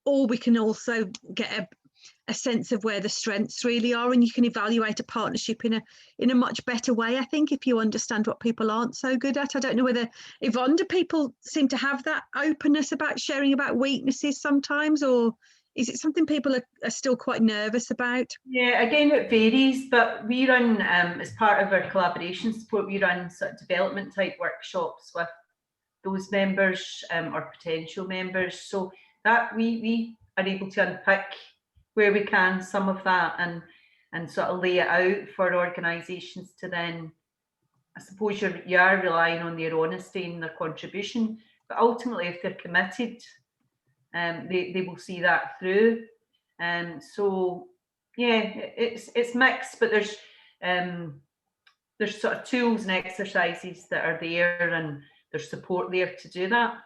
S1: or we can also get a sense of where the strengths really are, and you can evaluate a partnership in a much better way, I think, if you understand what people aren't so good at. I don't know whether, Yvonne, do people seem to have that openness about sharing about weaknesses sometimes, or is it something people are still quite nervous about?
S2: Yeah, again, it varies, but we run, as part of our collaboration support, we run sort of development type workshops with those members or potential members, so that we are able to unpick where we can some of that and sort of lay it out for organisations to then, I suppose you are relying on their honesty and their contribution, but ultimately if they're committed, they will see that through. So yeah, it's mixed, but there's sort of tools and exercises that are there, and there's support there to do that.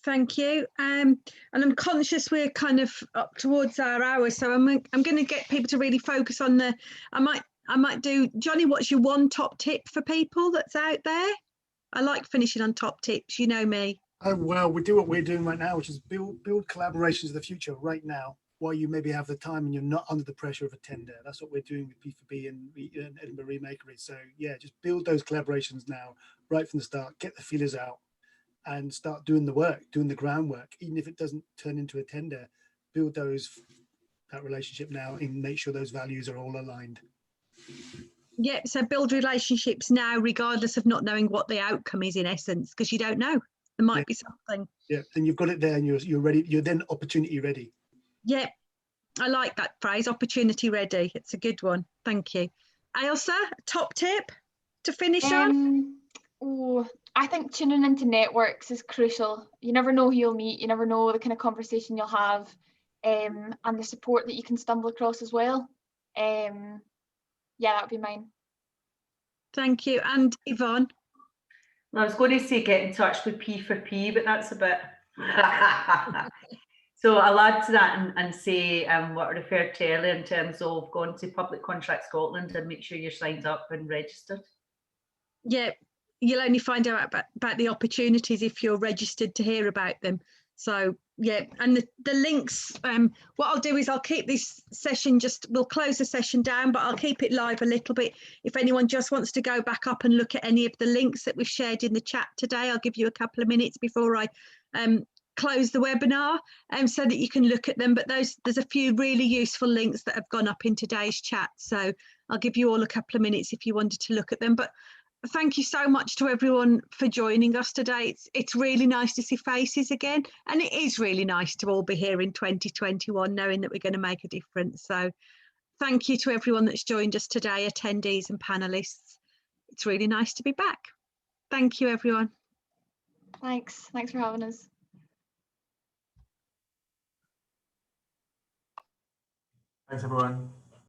S1: Thank you. And I'm conscious we're kind of up towards our hour, so I'm going to get people to really focus on I might do, Jonny, what's your one top tip for people that's out there? I like finishing on top tips, you know me.
S3: Oh, well, we do what we're doing right now, which is build collaborations of the future right now, while you maybe have the time and you're not under the pressure of a tender. That's what we're doing with P4P and Edinburgh Remakery. So yeah, just build those collaborations now, right from the start, get the feelers out and start doing the work, doing the groundwork. Even if it doesn't turn into a tender, build that relationship now and make sure those values are all aligned.
S1: Yeah, so build relationships now, regardless of not knowing what the outcome is, in essence, because you don't know. There might be something.
S3: Yeah, and you've got it there and you're ready. You're then opportunity ready.
S1: Yeah, I like that phrase, opportunity ready. It's a good one. Thank you. Ailsa, top tip to finish on?
S4: Oh, I think tuning into networks is crucial. You never know who you'll meet. You never know the kind of conversation you'll have, and the support that you can stumble across as well. Yeah, that would be mine.
S1: Thank you. And Yvonne?
S2: Well, I was going to say get in touch with P4P, but that's a bit... So I'll add to that and say what I referred to earlier in terms of going to Public Contract Scotland and make sure you're signed up and registered.
S1: Yeah, you'll only find out about the opportunities if you're registered to hear about them. So yeah, and the links, what I'll do is I'll keep this session, we'll close the session down, but I'll keep it live a little bit. If anyone just wants to go back up and look at any of the links that we've shared in the chat today, I'll give you a couple of minutes before I close the webinar so that you can look at them. But there's a few really useful links that have gone up in today's chat. So I'll give you all a couple of minutes if you wanted to look at them. But thank you so much to everyone for joining us today. It's really nice to see faces again, and it is really nice to all be here in 2021 knowing that we're going to make a difference. So thank you to everyone that's joined us today, attendees and panelists. It's really nice to be back. Thank you, everyone.
S4: Thanks for having us.
S5: Thanks, everyone.